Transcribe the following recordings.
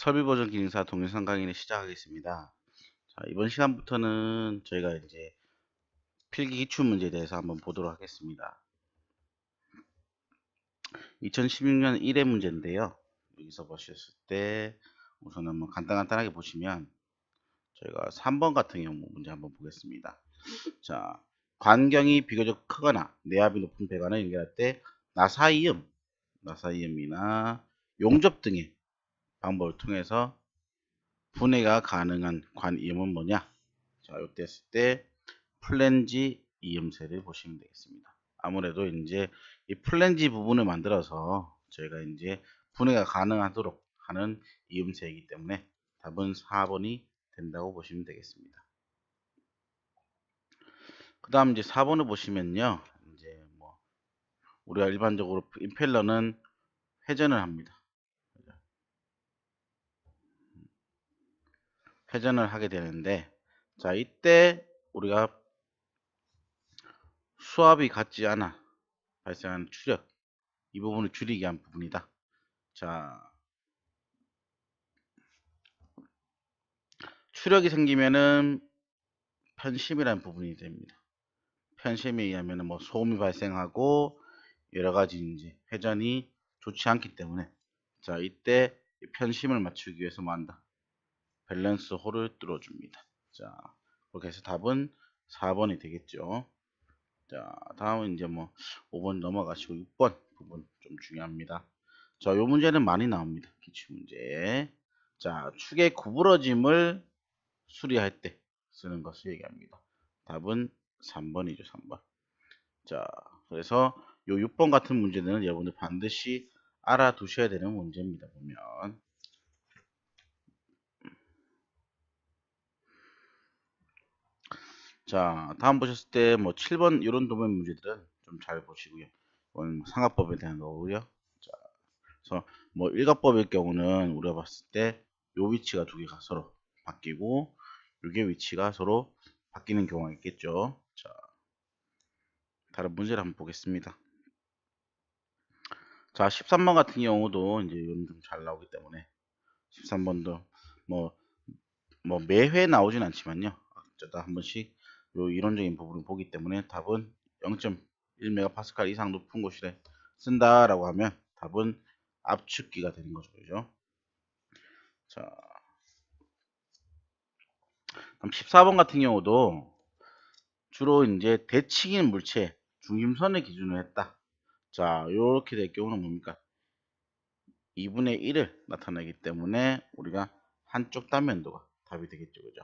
설비보정 기능사 동영상 강의를 시작하겠습니다. 자, 이번 시간부터는 저희가 이제 필기 기출 문제에 대해서 한번 보도록 하겠습니다. 2016년 1회 문제인데요. 여기서 보셨을 때 우선 한번 간단하게 보시면 저희가 3번 같은 경우 문제 한번 보겠습니다. 자, 반경이 비교적 크거나 내압이 높은 배관을 연결할 때 나사이음이나 용접 등의 방법을 통해서 분해가 가능한 관이음은 뭐냐? 자, 이때 했을 때 플랜지 이음새를 보시면 되겠습니다. 아무래도 이제 이 플랜지 부분을 만들어서 저희가 이제 분해가 가능하도록 하는 이음새이기 때문에 답은 4번이 된다고 보시면 되겠습니다. 그 다음 이제 4번을 보시면요. 이제 뭐 우리가 일반적으로 임펠러는 회전을 합니다. 회전을 하게 되는데, 자, 이때 우리가 수압이 같지 않아 발생하는 추력, 이 부분을 줄이기 위한 부분이다. 자, 추력이 생기면은 편심이라는 부분이 됩니다. 편심에 의하면은 뭐 소음이 발생하고 여러 가지 이제 회전이 좋지 않기 때문에, 자, 이때 편심을 맞추기 위해서 뭐 한다? 밸런스 홀을 뚫어줍니다. 자, 그렇게 해서 답은 4번이 되겠죠. 자, 다음은 이제 뭐 5번 넘어가시고 6번 부분 좀 중요합니다. 자, 요 문제는 많이 나옵니다. 기출문제. 자, 축의 구부러짐을 수리할 때 쓰는 것을 얘기합니다. 답은 3번이죠, 3번. 자, 그래서 요 6번 같은 문제는 여러분들 반드시 알아두셔야 되는 문제입니다, 보면. 자, 다음 보셨을 때 뭐 7번 이런 도면 문제들은 좀 잘 보시고요. 이건 상하법에 대한 거고요. 자, 그래서 뭐 일가법일 경우는 우리가 봤을 때 요 위치가 두 개가 서로 바뀌고 요게 위치가 서로 바뀌는 경우가 있겠죠. 자, 다른 문제를 한번 보겠습니다. 자, 13번 같은 경우도 이제 이건 좀 잘 나오기 때문에 13번도 뭐, 뭐 매회 나오진 않지만요. 어쩌다 한 번씩 요 이론적인 부분을 보기 때문에 답은 0.1MPa 이상 높은 곳에 쓴다라고 하면 답은 압축기가 되는 거죠. 그죠? 자, 그럼 14번 같은 경우도 주로 이제 대칭인 물체 중심선을 기준으로 했다. 자, 요렇게 될 경우는 뭡니까? 2분의 1을 나타내기 때문에 우리가 한쪽 단면도가 답이 되겠죠. 그죠?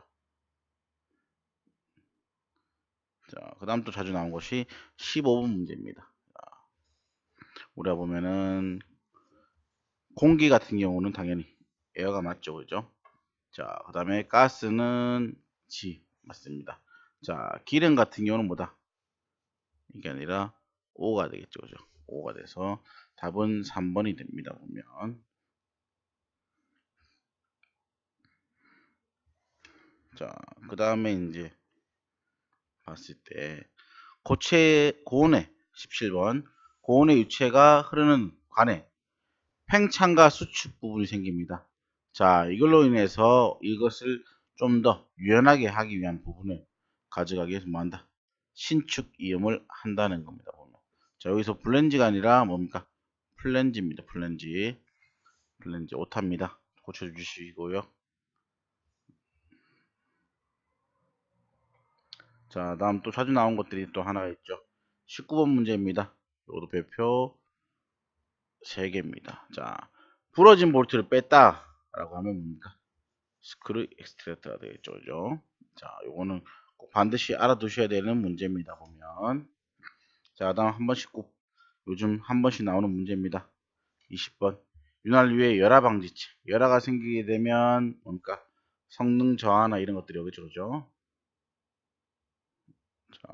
자, 그 다음 또 자주 나온 것이 15번 문제입니다. 자, 우리가 보면은 공기 같은 경우는 당연히 에어가 맞죠. 그죠? 자, 그 다음에 가스는 G 맞습니다. 자, 기름 같은 경우는 뭐다? 이게 아니라 O가 되겠죠. 그죠? O가 돼서 답은 3번이 됩니다. 보면. 자, 그 다음에 이제 봤을 때 고온의 17번 고온의 유체가 흐르는 관에 팽창과 수축 부분이 생깁니다. 자, 이걸로 인해서 이것을 좀 더 유연하게 하기 위한 부분을 가져가기 위해서 뭐 한다? 신축 이음을 한다는 겁니다. 보면. 자, 여기서 블렌지가 아니라 뭡니까? 플랜지입니다. 플랜지. 플랜지 오타입니다. 고쳐주시고요. 자, 다음 또 자주 나온 것들이 또 하나가 있죠. 19번 문제입니다. 이것도 배표 3개입니다. 자, 부러진 볼트를 뺐다 라고 하면 뭡니까? 스크류 엑스트랙터가 되겠죠. 그죠? 자, 요거는 꼭 반드시 알아두셔야 되는 문제입니다. 보면. 자, 다음 한 번씩 꼭 요즘 한 번씩 나오는 문제입니다. 20번. 윤활유의 열화 방지체. 열화가 생기게 되면 뭡니까? 성능 저하나 이런 것들이 오겠죠. 그죠? 자,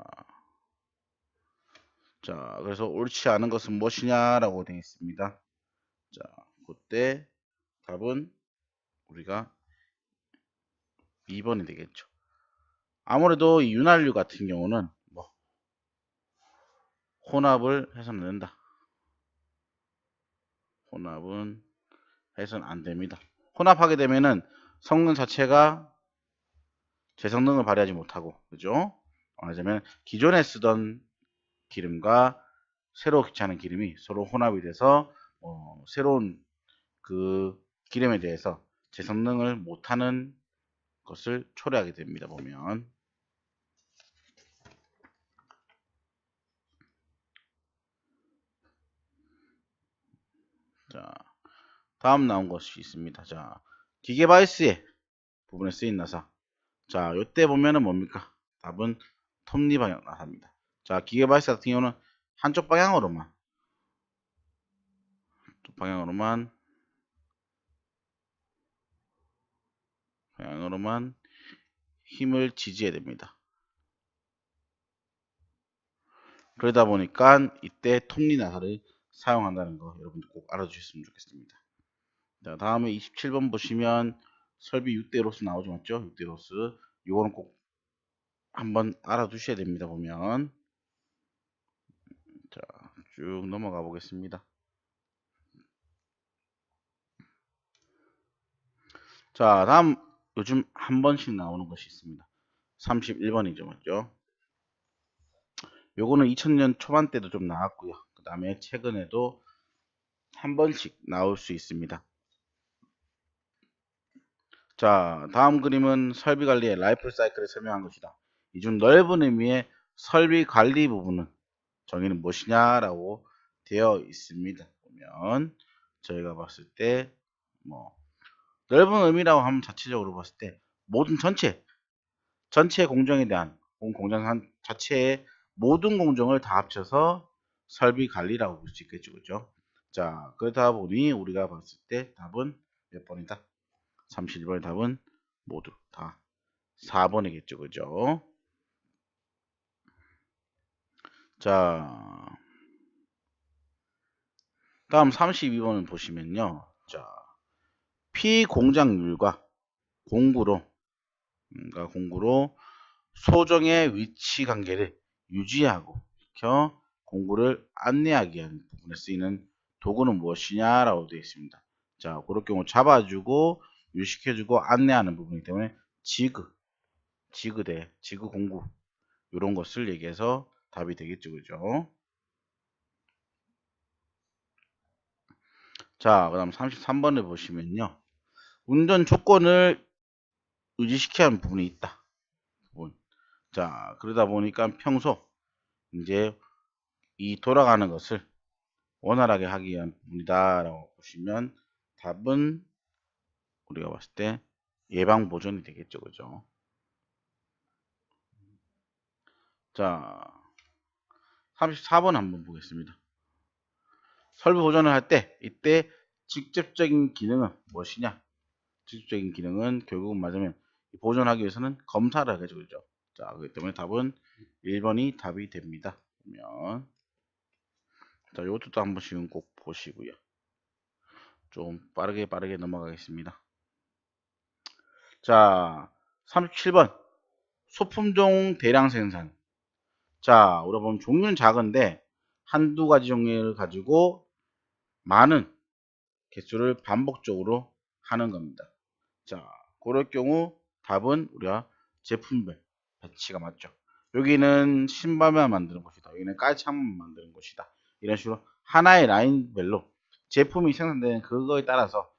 자, 그래서 옳지 않은 것은 무엇이냐라고 되어 있습니다. 자, 그때 답은 우리가 2번이 되겠죠. 아무래도 이 윤활유 같은 경우는 뭐 혼합을 해서는 안 된다. 혼합은 해서는 안 됩니다. 혼합하게 되면은 성능 자체가 제 성능을 발휘하지 못하고, 그죠? 말하자면 기존에 쓰던 기름과 새로 교체하는 기름이 서로 혼합이 돼서 새로운 그 기름에 대해서 제 성능을 못하는 것을 초래하게 됩니다. 보면 자, 다음 나온 것이 있습니다. 자, 기계바이스의 부분에 쓰인 나사. 자, 요때 보면은 뭡니까? 답은 톱니 방향 나사입니다. 자, 기계바이스 같은 경우는 한쪽 방향으로만 힘을 지지해야 됩니다. 그러다 보니까 이때 톱니 나사를 사용한다는 거 여러분들 꼭 알아주셨으면 좋겠습니다. 자, 다음에 27번 보시면 설비 6대 로스 나오죠, 맞죠? 6대 로스. 이거는 꼭 한번 알아두셔야 됩니다. 보면 자, 쭉 넘어가 보겠습니다. 자, 다음 요즘 한 번씩 나오는 것이 있습니다. 31번이죠, 맞죠? 요거는 2000년 초반 때도 좀 나왔고요. 그 다음에 최근에도 한 번씩 나올 수 있습니다. 자, 다음 그림은 설비 관리의 라이프 사이클을 설명한 것이다. 이 중 넓은 의미의 설비 관리 부분은 정의는 무엇이냐라고 되어 있습니다. 보면 저희가 봤을 때 뭐 넓은 의미라고 하면 자체적으로 봤을 때 모든 전체 공정에 대한 공정 자체의 모든 공정을 다 합쳐서 설비 관리라고 볼 수 있겠죠, 그죠? 자, 그러다 보니 우리가 봤을 때 답은 몇 번이다? 31번의 답은 모두 다 4번이겠죠, 그죠? 자, 다음 32번을 보시면요. 자, 피공작률과 공구로, 그러니까 공구로 소정의 위치 관계를 유지하고 지켜 공구를 안내하기 위한 부분에 쓰이는 도구는 무엇이냐라고 되어 있습니다. 자, 그럴 경우 잡아주고 유식해주고 안내하는 부분이기 때문에 지그대, 지그 공구 이런 것을 얘기해서 답이 되겠죠, 그죠? 자, 그다음 33번을 보시면요. 운전 조건을 유지시켜야 하는 부분이 있다. 부분. 자, 그러다 보니까 평소 이제 이 돌아가는 것을 원활하게 하기 위한 부분이다라고 보시면 답은 우리가 봤을 때 예방 보존이 되겠죠, 그죠? 자, 34번 한번 보겠습니다. 설비 보존을 할 때 이때 직접적인 기능은 무엇이냐? 직접적인 기능은 결국은 맞으면 보존하기 위해서는 검사를 하겠죠, 그죠? 자, 그렇기 때문에 답은 1번이 답이 됩니다. 보면 자, 이것도 한 번씩은 꼭 보시고요. 좀 빠르게 넘어가겠습니다. 자, 37번 소품종 대량 생산. 자, 우리가 보면 종류는 작은데 한두 가지 종류를 가지고 많은 개수를 반복적으로 하는 겁니다. 자, 그럴 경우 답은 우리가 제품별 배치가 맞죠. 여기는 신발만 만드는 곳이다. 여기는 깔창만 만드는 곳이다. 이런 식으로 하나의 라인별로 제품이 생산되는 그거에 따라서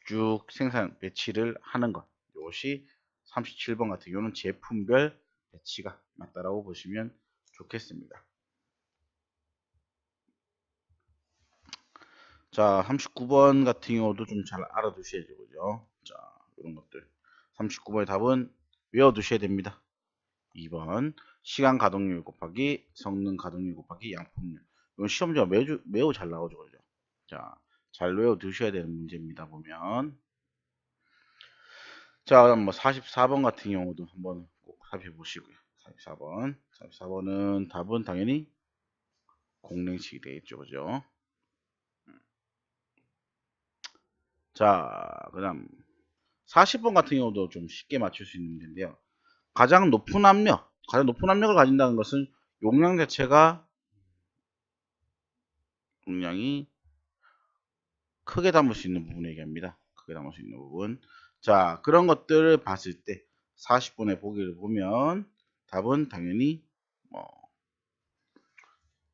쭉 생산 배치를 하는 것. 이것이 37번 같은 경우는 제품별 배치가 맞다라고 보시면 좋겠습니다. 자, 39번 같은 경우도 좀 잘 알아두셔야죠, 그죠? 자, 이런 것들. 39번의 답은 외워두셔야 됩니다. 2번 시간 가동률 곱하기 성능 가동률 곱하기 양품률. 이건 시험지가 매우 잘 나오죠, 그죠? 자, 잘 외워두셔야 되는 문제입니다. 보면 자, 그럼 뭐 44번 같은 경우도 한번 꼭 살펴보시고요. 44번은 답은 당연히 공랭식이 되겠죠, 그죠? 자, 그다음 40번 같은 경우도 좀 쉽게 맞출 수 있는 문제인데요. 가장 높은 압력을 가진다는 것은 용량 자체가 용량이 크게 담을 수 있는 부분을 얘기합니다. 크게 담을 수 있는 부분. 자, 그런 것들을 봤을 때 40번의 보기를 보면 답은 당연히 뭐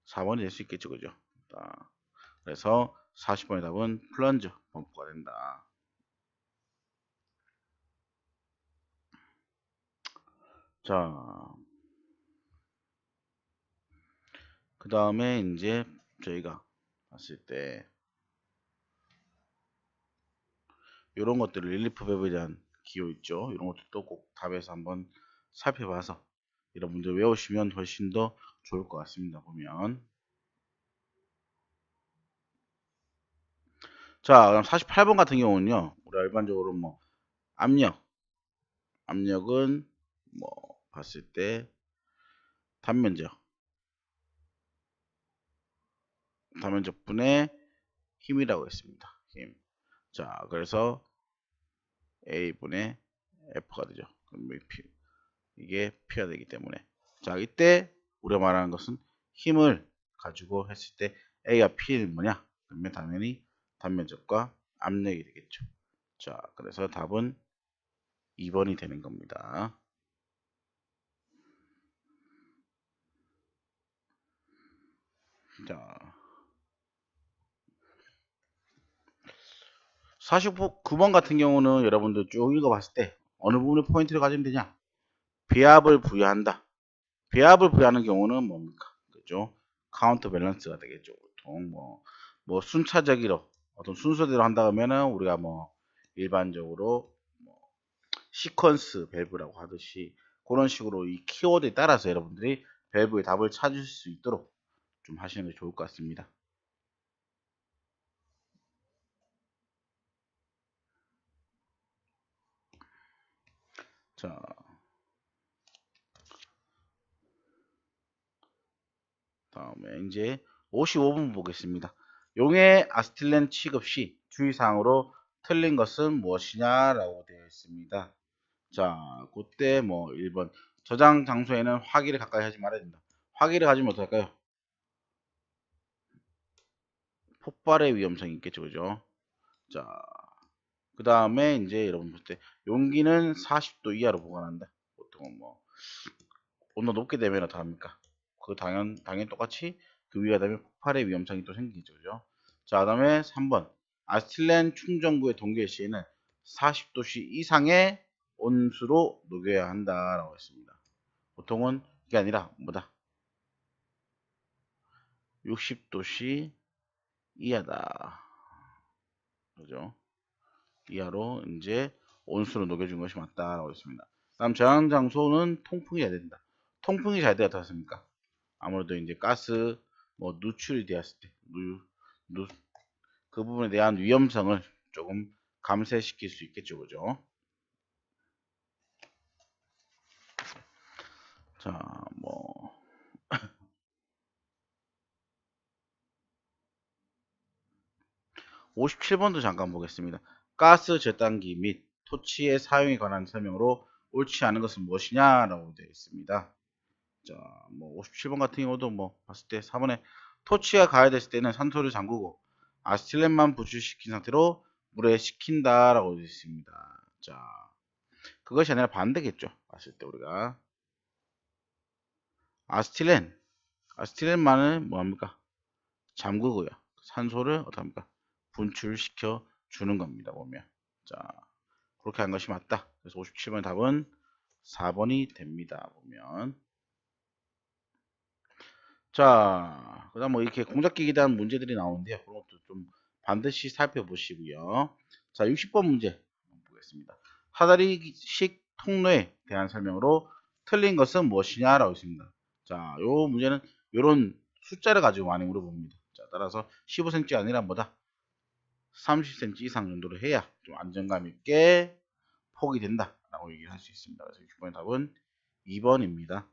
4번이 될 수 있겠죠. 그죠? 자, 그래서 40번의 답은 플런저 펌프가 된다. 자, 그 다음에 이제 저희가 봤을 때 이런 것들을 릴리프 밸브에 대한 기호 있죠. 이런 것도 꼭 답에서 한번 살펴봐서 이런 문제 외우시면 훨씬 더 좋을 것 같습니다. 보면 자, 그럼 48번 같은 경우는요. 우리가 일반적으로 뭐 압력은 뭐 봤을 때 단면적분의 힘이라고 했습니다. 힘. 자, 그래서 A분의 F가 되죠. 그럼 이게 P가 되기 때문에 자, 이때 우리가 말하는 것은 힘을 가지고 했을 때 A와 P는 뭐냐? 그러면 당연히 단면적과 압력이 되겠죠. 자, 그래서 답은 2번이 되는 겁니다. 자, 49번 같은 경우는 여러분들 쭉 읽어봤을 때 어느 부분에 포인트를 가지면 되냐? 배합을 부여한다. 배합을 부여하는 경우는 뭡니까? 그죠? 카운터 밸런스가 되겠죠. 보통 뭐 순차적으로 어떤 순서대로 한다 그러면은 우리가 뭐 일반적으로 뭐 시퀀스 밸브라고 하듯이 그런 식으로 이 키워드에 따라서 여러분들이 밸브의 답을 찾을 수 있도록 좀 하시는 게 좋을 것 같습니다. 자, 다음에 이제 55분 보겠습니다. 용의 아스틸렌 취급 시 주의사항으로 틀린 것은 무엇이냐라고 되어 있습니다. 자, 그때 뭐 1번 저장 장소에는 화기를 가까이 하지 말아야 된다. 화기를 가지면 어떨까요? 폭발의 위험성이 있겠죠, 그죠? 자, 그 다음에 이제 여러분 볼 때 용기는 40도 이하로 보관한다. 보통은 뭐 온도 높게 되면 어떡합니까? 그 당연 똑같이 그 위가 되면 폭발의 위험성이 또 생기죠, 그죠? 자, 그다음에 3번 아스틸렌 충전구의 동계 시에는 40도씨 이상의 온수로 녹여야 한다라고 했습니다. 보통은 이게 아니라 뭐다? 60도씨 이하다. 그죠? 이하로 이제 온수로 녹여준 것이 맞다라고 했습니다. 다음 저장 장소는 통풍이 돼야 된다. 통풍이 잘 돼야 어떻습니까? 아무래도 이제 가스 뭐 누출이 되었을 때 그 부분에 대한 위험성을 조금 감쇄시킬 수 있겠죠, 그죠? 자, 뭐 57번도 잠깐 보겠습니다. 가스 절단기 및 토치의 사용에 관한 설명으로 옳지 않은 것은 무엇이냐라고 되어 있습니다. 자, 뭐 57번 같은 경우도 뭐 봤을 때 4번에 토치가 가열됐을 때는 산소를 잠그고 아스틸렌만 분출시킨 상태로 물에 식힌다라고 되어 있습니다. 자, 그것이 아니라 반대겠죠. 봤을 때 우리가 아스틸렌, 아스틸렌만은 뭐합니까? 잠그고요. 산소를 어떡합니까? 분출시켜 주는 겁니다. 보면 자, 그렇게 한 것이 맞다. 그래서 57번의 답은 4번이 됩니다. 보면 자, 그다음 뭐 이렇게 공작기기에 대한 문제들이 나오는데요. 그런 것도 좀 반드시 살펴보시고요. 자, 60번 문제 보겠습니다. 사다리식 통로에 대한 설명으로 틀린 것은 무엇이냐라고 있습니다. 자, 요 문제는 요런 숫자를 가지고 많이 물어봅니다. 자, 따라서 15cm가 아니라 뭐다? 30cm 이상 정도로 해야 좀 안정감 있게 폭이 된다라고 얘기를 할 수 있습니다. 그래서 60번의 답은 2번입니다.